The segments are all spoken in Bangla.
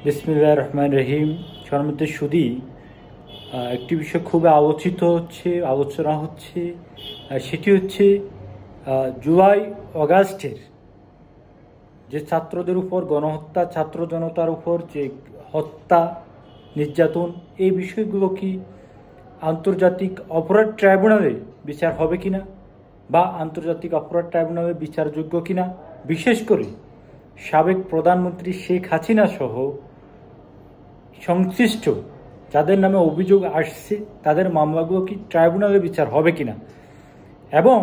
বিসমিল্লাহির রহমানির রহিম। সম্মানিত সুধী, একটি বিষয় খুব আলোচনা হচ্ছে, সেটি হচ্ছে জুলাই অগাস্টের যে ছাত্রদের উপর গণহত্যা, ছাত্র জনতার উপর যে হত্যা নির্যাতন, এই বিষয়গুলো কি আন্তর্জাতিক অপরাধ ট্রাইব্যুনালে বিচার হবে কিনা বা আন্তর্জাতিক অপরাধ ট্রাইব্যুনালে বিচারযোগ্য কিনা, বিশেষ করে সাবেক প্রধানমন্ত্রী শেখ হাসিনা সহ সংশ্লিষ্ট যাদের নামে অভিযোগ আসছে তাদের মামলাগুলো কি ট্রাইব্যুনালে বিচার হবে কিনা, এবং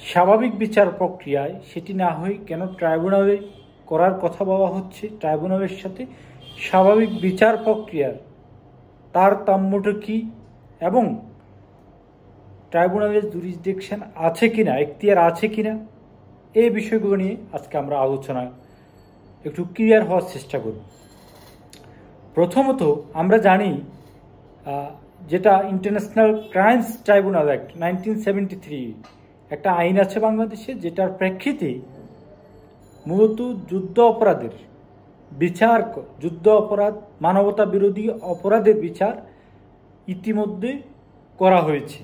স্বাভাবিক বিচার প্রক্রিয়ায় সেটি না হয়ে কেন ট্রাইব্যুনালে করার কথা বলা হচ্ছে। ট্রাইব্যুনালের সাথে স্বাভাবিক বিচার প্রক্রিয়ার তারতম্যটা কি, এবং ট্রাইব্যুনালের জুরিসডিকশন আছে কিনা, এখতিয়ার আছে কিনা, এই বিষয়গুলো নিয়ে আজকে আমরা আলোচনা একটু ক্লিয়ার হওয়ার চেষ্টা করব। প্রথমত আমরা জানি যেটা ইন্টারন্যাশনাল ক্রাইমস ট্রাইব্যুনাল অ্যাক্ট 1973 একটা আইন আছে বাংলাদেশে, যেটার প্রেক্ষিতে মূলত যুদ্ধ অপরাধের বিচার, যুদ্ধ অপরাধ, মানবতা বিরোধী অপরাধের বিচার ইতিমধ্যে করা হয়েছে।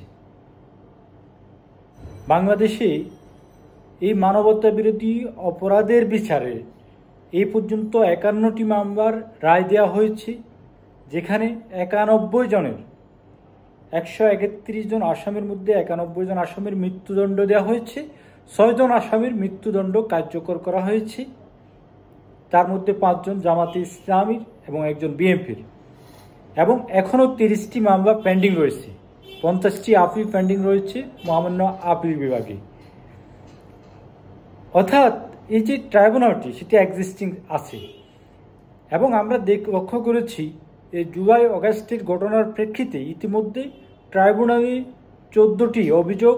বাংলাদেশে এই মানবতা বিরোধী অপরাধের বিচারে এই পর্যন্ত 51টি মামলার রায় দেওয়া হয়েছে, যেখানে 91 জনের 131 জন আসামির মধ্যে 91 জন আসামির মৃত্যুদণ্ড দেওয়া হয়েছে, 6 জন আসামির মৃত্যুদণ্ড কার্যকর করা হয়েছে। তার মধ্যে 5 জন জামাতে ইসলামীর এবং 1 জন বিএনপির, এবং এখনও 30টি মামলা পেন্ডিং রয়েছে, 50টি আপিল পেন্ডিং রয়েছে মহামান্য আপিল বিভাগে। অর্থাৎ এই যে ট্রাইব্যুনালটি সেটি এক্সিস্টিং আছে, এবং আমরা লক্ষ্য করেছি এই জুলাই অগাস্টের ঘটনার প্রেক্ষিতে ইতিমধ্যে ট্রাইব্যুনালে 14টি অভিযোগ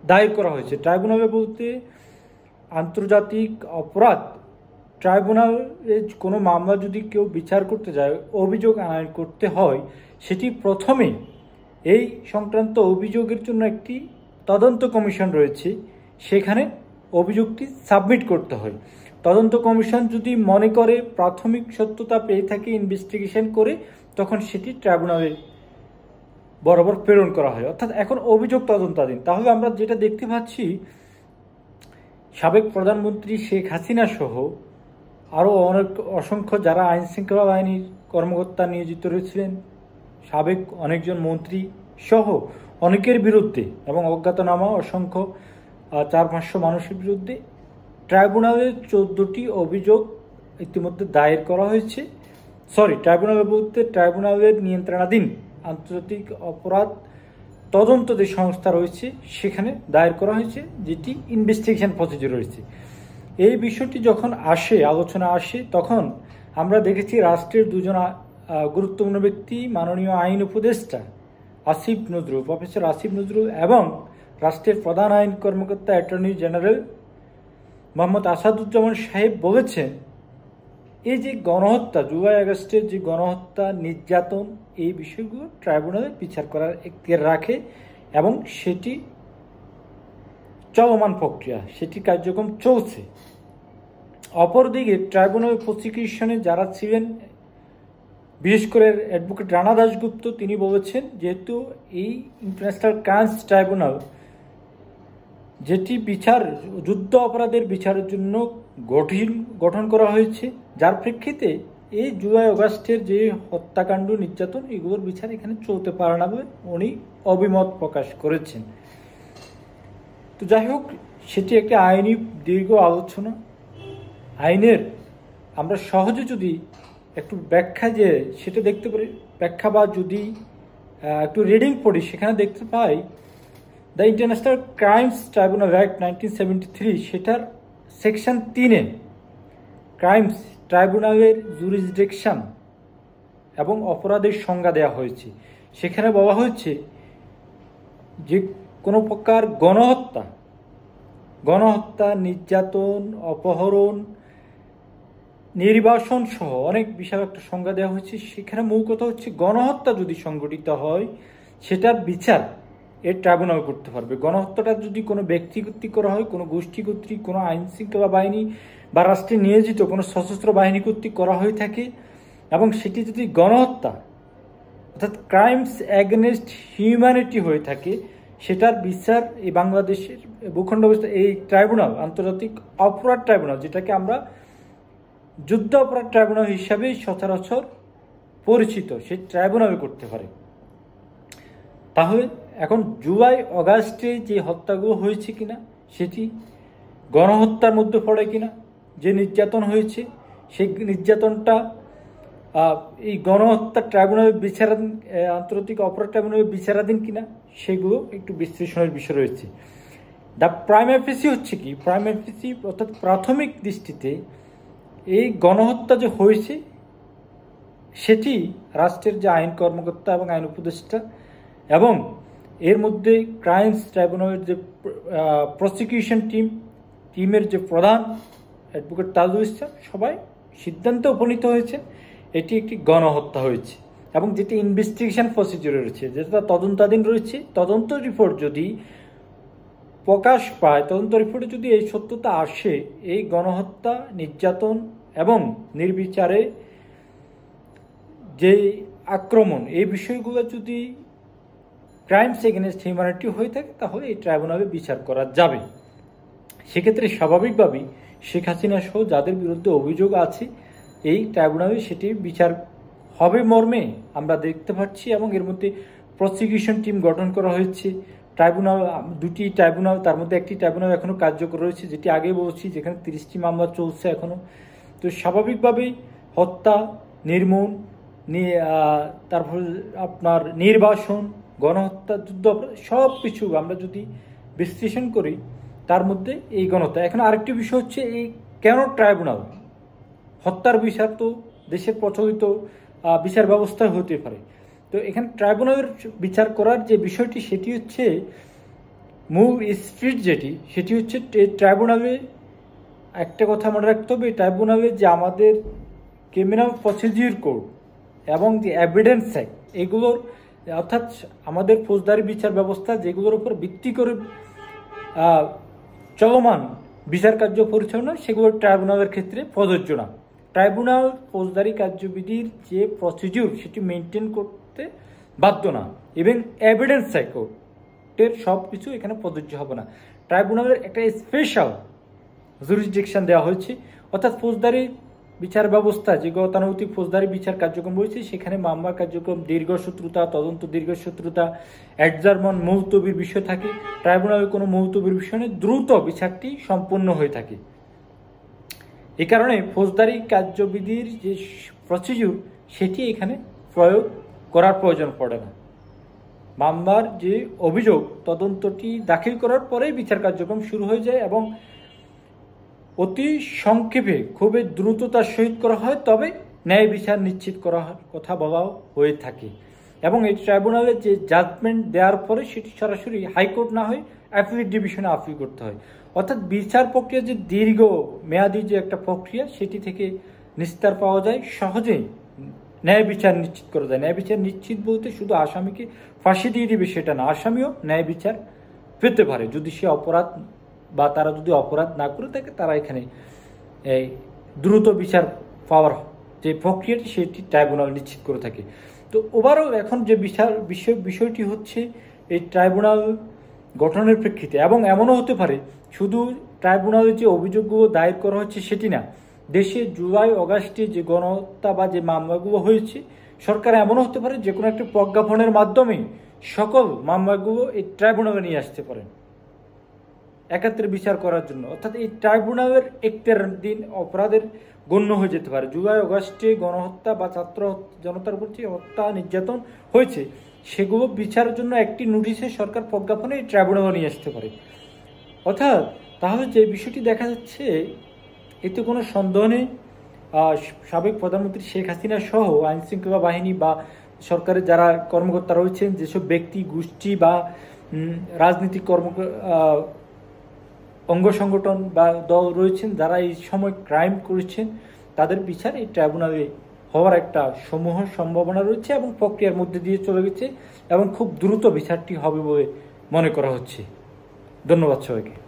দায়ের করা হয়েছে। ট্রাইব্যুনালে বলতে আন্তর্জাতিক অপরাধ ট্রাইব্যুনালে কোনো মামলা যদি কেউ বিচার করতে যায়, অভিযোগ আনায়ন করতে হয়, সেটি প্রথমে এই সংক্রান্ত অভিযোগের জন্য একটি তদন্ত কমিশন রয়েছে, সেখানে অভিযোগটি সাবমিট করতে হয়। তদন্ত কমিশন যদি মনে করে প্রাথমিক সত্যতা পেয়ে থাকে, ইনভেস্টিগেশন করে, তখন সেটি ট্রাইব্যুনালে বরাবর প্রেরণ করা হয়। অর্থাৎ এখন অভিযোগ তদন্তাধীন। তাহলে আমরা যেটা দেখতে পাচ্ছি, সাবেক প্রধানমন্ত্রী শেখ হাসিনা সহ আরও অসংখ্য যারা আইন শৃঙ্খলা বাহিনীর কর্মকর্তা নিয়োজিত রয়েছিলেন, সাবেক অনেকজন মন্ত্রী সহ অনেকের বিরুদ্ধে, এবং অজ্ঞাতনামা অসংখ্য 400-500 মানুষের বিরুদ্ধে ট্রাইব্যুনালে 14টি অভিযোগ ইতিমধ্যে দায়ের করা হয়েছে। ট্রাইব্যুনালে বলতে ট্রাইব্যুনালের নিয়ন্ত্রণাধীন আন্তর্জাতিক অপরাধ তদন্ত যে সংস্থা রয়েছে সেখানে দায়ের করা হয়েছে, যেটি ইনভেস্টিগেশন প্রসিডিউর রয়েছে। এই বিষয়টি যখন আলোচনা আসে, তখন আমরা দেখেছি রাষ্ট্রের 2 জন গুরুত্বপূর্ণ ব্যক্তি, মাননীয় আইন উপদেষ্টা প্রফেসর আসিফ নজরুল এবং রাষ্ট্রের প্রধান আইন কর্মকর্তা অ্যাটর্নি জেনারেল মোহাম্মদ আসাদুজ্জামান সাহেব বলেছেন, এই যে গণহত্যা, জুলাই আগস্টের যে গণহত্যা, নির্যাতন, এই বিষয়গুলো ট্রাইব্যুনালে বিচার করার এখতিয়ার রাখে, এবং সেটি চলমান প্রক্রিয়া, সেটি কার্যক্রম চলছে। অপরদিকে ট্রাইব্যুনাল প্রসিকিউশনে যারা ছিলেন, বিশেষ করে অ্যাডভোকেট রানা দাশগুপ্ত, তিনি বলেছেন যেহেতু এই ইন্টারন্যাশনাল ক্রাইমস ট্রাইব্যুনাল যেটি যুদ্ধ অপরাধের বিচারের জন্য গঠন করা হয়েছে, যার প্রেক্ষিতে এই জুলাই অগাস্টের যে হত্যাকাণ্ড, নির্যাতন, এগুলোর বিচার এখানে চলতে পারে না বলে উনি অভিমত প্রকাশ করেছেন। তো যাই হোক, সেটি একটি আইনি দীর্ঘ আলোচনা। আইনের আমরা সহজে যদি একটু ব্যাখ্যা সেটা দেখতে পারি, ব্যাখ্যা বা যদি একটু রিডিং পড়ি, সেখানে দেখতে পাই the international crimes tribunal act 1973, সেটার সেকশন 3-এ ক্রাইমস ট্রাইব্যুনালের জুরিসডিকশন এবং অপরাধের সংজ্ঞা দেওয়া হয়েছে। সেখানে বলা হয়েছে যে কোনো প্রকার গণহত্যা, নির্যাতন, অপহরণ, নির্বাসন সহ অনেক বিশাল একটা সংজ্ঞা দেওয়া হয়েছে। সেখানে মূল কথা হচ্ছে, গণহত্যা যদি সংগঠিত হয়, সেটার বিচার এর ট্রাইব্যুনাল করতে পারবে। গণহত্যাটা যদি কোনো ব্যক্তি কর্তৃক করা হয়, কোনো গোষ্ঠী কর্তৃক, কোনো আইন শৃঙ্খলা বাহিনী বা রাষ্ট্রে নিয়োজিত কোনো সশস্ত্র বাহিনী কর্তৃক করা হয়ে থাকে এবং সেটি যদি গণহত্যা অর্থাৎ ক্রাইমস অ্যাগেনস্ট হিউম্যানিটি হয়ে থাকে, সেটার বিচার এই বাংলাদেশের ভূখণ্ড এই ট্রাইব্যুনাল, আন্তর্জাতিক অপরাধ ট্রাইব্যুনাল, যেটাকে আমরা যুদ্ধ অপরাধ ট্রাইব্যুনাল হিসাবেই সচরাচর পরিচিত, সেই ট্রাইব্যুনাল করতে পারে। তাহলে এখন জুলাই অগাস্টে যে হত্যাগুলো হয়েছে কিনা সেটি গণহত্যার মধ্যে পড়ে কিনা, যে নির্যাতন হয়েছে সেই নির্যাতনটা এই গণহত্যা ট্রাইব্যুনালের বিচারাধীন, আন্তর্জাতিক অপরাধ ট্রাইব্যুনালের বিচারাধীন কিনা, সেগুলো একটু বিশ্লেষণের বিষয় রয়েছে। দ্য প্রাইমারি ফেসি হচ্ছে কি, প্রাইমারি ফেসি অর্থাৎ প্রাথমিক দৃষ্টিতে এই গণহত্যা যে হয়েছে সেটি রাষ্ট্রের যে আইন কর্মকর্তা এবং আইন উপদেষ্টা এবং এর মধ্যে ক্রাইমস ট্রাইব্যুনালের যে প্রসিকিউশন টিমের যে প্রধান অ্যাডভোকেট তাজুল ইসলাম, সবাই সিদ্ধান্তে উপনীত হয়েছে এটি একটি গণহত্যা হয়েছে এবং যেটি ইনভেস্টিগেশন প্রসিডিউরে রয়েছে, যেটা তদন্তাধীন রয়েছে। তদন্ত রিপোর্ট যদি প্রকাশ পায়, তদন্ত রিপোর্টে যদি এই সত্যতা আসে, এই গণহত্যা, নির্যাতন এবং নির্বিচারে যে আক্রমণ, এই বিষয়গুলো যদি ক্রাইমস এগেনস্ট হিউম্যানিটি হয়ে থাকে, তাহলে এই ট্রাইব্যুনালে বিচার করা যাবে। সেক্ষেত্রে স্বাভাবিকভাবেই শেখ হাসিনা সহ যাদের বিরুদ্ধে অভিযোগ আছে, এই ট্রাইব্যুনালে সেটি বিচার হবে মর্মে আমরা দেখতে পাচ্ছি। এবং এর মধ্যে প্রসিকিউশন টিম গঠন করা হয়েছে। ট্রাইব্যুনাল, দুটি ট্রাইব্যুনাল, তার মধ্যে একটি ট্রাইব্যুনাল এখনও কার্যকর রয়েছে, যেটি আগে বলছি, যেখানে 30টি মামলা চলছে এখনও। তো স্বাভাবিকভাবেই হত্যা, নির্মূল, তারপর আপনার নির্বাসন, গণহত্যা, যুদ্ধ, সব কিছু আমরা যদি বিশ্লেষণ করি, তার মধ্যে এই গণহত্যা। এখন আরেকটি বিষয় হচ্ছে এই কেন ট্রাইব্যুনাল? হত্যার বিচার তো দেশের প্রচলিত বিচার ব্যবস্থা হতে পারে। তো এখানে ট্রাইব্যুনালের বিচার করার যে বিষয়টি, সেটি হচ্ছে মূল স্পিরিট যেটি, সেটি হচ্ছে ট্রাইব্যুনালে একটা কথা মনে রাখতে হবে, ট্রাইব্যুনালে যে আমাদের ক্রিমিনাল প্রসিডিউর কোড এবং যে এভিডেন্স অ্যাক্ট, এগুলোর অর্থাৎ আমাদের ফৌজদারি বিচার ব্যবস্থা যেগুলোর উপর ভিত্তি করে চলমান বিচার কার্য পরিচালনা, সেগুলো ট্রাইব্যুনালের ক্ষেত্রে প্রযোজ্য না। ট্রাইব্যুনাল ফৌজদারি কার্যবিধির যে প্রসিডিউর সেটি মেনটেন করতে বাধ্য না, এবং এভিডেন্স অ্যাক্টের সব কিছু এখানে প্রযোজ্য হবে না। ট্রাইব্যুনালের একটা স্পেশাল জুরিসডিকশন দেওয়া হয়েছে, অর্থাৎ ফৌজদারি বিচার ব্যবস্থা যে গতানুগতিক ফৌজদারি বিচার কার্যক্রম রয়েছে, সেখানে মামলার কার্যক্রম দীর্ঘসূত্রতা, তদন্ত দীর্ঘসূত্রতা, অ্যাডজার্মন, মুলতবির বিষয় থাকে। ট্রাইব্যুনালে কোনো মুলতবির বিষয় নেই, দ্রুত বিচারটি সম্পন্ন হয়ে থাকে। এই কারণে ফৌজদারি কার্যবিধির যে প্রসিডিউর সেটি এখানে প্রয়োগ করার প্রয়োজন পড়ে না। মামলার যে অভিযোগ, তদন্তটি দাখিল করার পরেই বিচার কার্যক্রম শুরু হয়ে যায় এবং অতি সংক্ষেপে খুবই দ্রুততার সহিত করা হয়, তবে ন্যায় বিচার নিশ্চিত করার কথা বলাও হয়ে থাকে। এবং এই ট্রাইব্যুনালে যে জাজমেন্ট দেওয়ার পরে সেটি সরাসরি হাইকোর্ট না হয়ে অ্যাপিলেট ডিভিশনে আপিল করতে হয়। অর্থাৎ বিচার প্রক্রিয়া যে দীর্ঘ মেয়াদী যে একটা প্রক্রিয়া, সেটি থেকে নিস্তার পাওয়া যায়, সহজেই ন্যায় বিচার নিশ্চিত করা যায়। ন্যায় বিচার নিশ্চিত বলতে শুধু আসামিকে ফাঁসি দিয়ে দিবে সেটা না, আসামিও ন্যায় বিচার পেতে পারে যদি সে অপরাধ বা তারা যদি অপরাধ না করে থাকে, তারা এখানে এই দ্রুত বিচার পাওয়ার যে প্রক্রিয়াটি সেটি ট্রাইব্যুনাল নিশ্চিত করে থাকে। তো ওভারঅল এখন যে বিষয়টি হচ্ছে এই ট্রাইব্যুনাল গঠনের প্রেক্ষিতে, এবং এমনও হতে পারে শুধু ট্রাইব্যুনালে যে অভিযোগগুলো দায়ের করা হচ্ছে সেটি না, দেশে জুলাই অগাস্টে যে গণহত্যা বা যে মামলাগুলো হয়েছে, সরকার এমনও হতে পারে যে কোনো একটা প্রজ্ঞাপনের মাধ্যমে সকল মামলাগুলো এই ট্রাইব্যুনালে নিয়ে আসতে পারেন একাত্রে বিচার করার জন্য। অর্থাৎ এই ট্রাইব্যুনালের একটার দিন অপরাধের গণ্য হয়ে যেতে পারে। জুলাই অগাস্টে গণহত্যা বা ছাত্র জনতার উপর যে হত্যা নির্যাতন হয়েছে, সেগুলো বিচারের জন্য একটি নোটিশে সরকার প্রজ্ঞাপনে এই ট্রাইব্যুনালে নিয়ে আসতে পারে। অর্থাৎ তাহলে যে বিষয়টি দেখা যাচ্ছে, এতে কোনো সন্দেহ নেই, সাবেক প্রধানমন্ত্রী শেখ হাসিনা সহ আইন শৃঙ্খলা বাহিনী বা সরকারের যারা কর্মকর্তা রয়েছেন, যেসব ব্যক্তি, গোষ্ঠী বা রাজনৈতিক অঙ্গ সংগঠন বা দল রয়েছেন যারা এই সময় ক্রাইম করেছেন, তাদের বিচার এই ট্রাইব্যুনালে হওয়ার একটা সমূহ সম্ভাবনা রয়েছে এবং প্রক্রিয়ার মধ্যে দিয়ে চলে গেছে, এবং খুব দ্রুত বিচারটি হবে বলে মনে করা হচ্ছে। ধন্যবাদ সবাইকে।